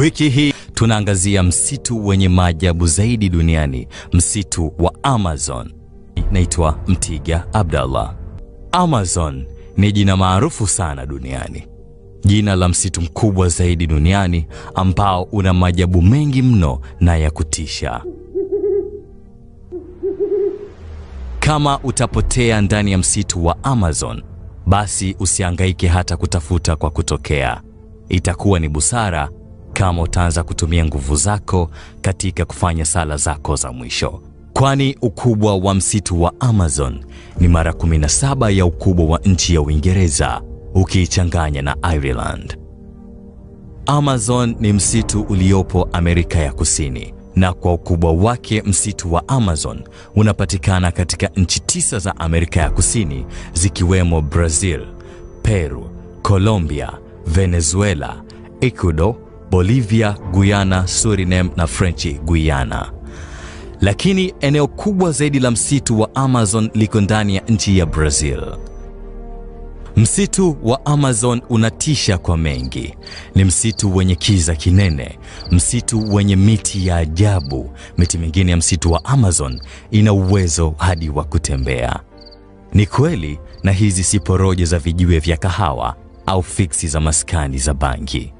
Wiki hii tunaangazia msitu wenye maajabu zaidi duniani, msitu wa Amazon. Naitwa Mtiga Abdallah. Amazon ni jina maarufu sana duniani. Jina la msitu mkubwa zaidi duniani ambao una maajabu mengi mno na ya kutisha. Kama utapotea ndani ya msitu wa Amazon, basi usihangaike hata kutafuta kwa kutokea. Itakuwa ni busara kama utaanza kutumia nguvu zako katika kufanya sala zako za mwisho. Kwani ukubwa wa msitu wa Amazon ni mara 17 ya ukubwa wa nchi ya Uingereza ukiichanganya na Ireland. Amazon ni msitu uliopo Amerika ya Kusini, na kwa ukubwa wake msitu wa Amazon unapatikana katika nchi 9 za Amerika ya Kusini zikiwemo Brazil, Peru, Colombia, Venezuela, Ecuador, Bolivia, Guyana, Suriname na French Guiana. Lakini eneo kubwa zaidi la msitu wa Amazon liko ndani ya nchi ya Brazil. Msitu wa Amazon unatisha kwa mengi. Ni msitu wenye kiza kinene, msitu wenye miti ya ajabu. Miti mingine ya msitu wa Amazon ina uwezo hadi wa kutembea. Ni kweli, na hizi si porojo za vijiwe vya kahawa au fiksi za maskani za bangi.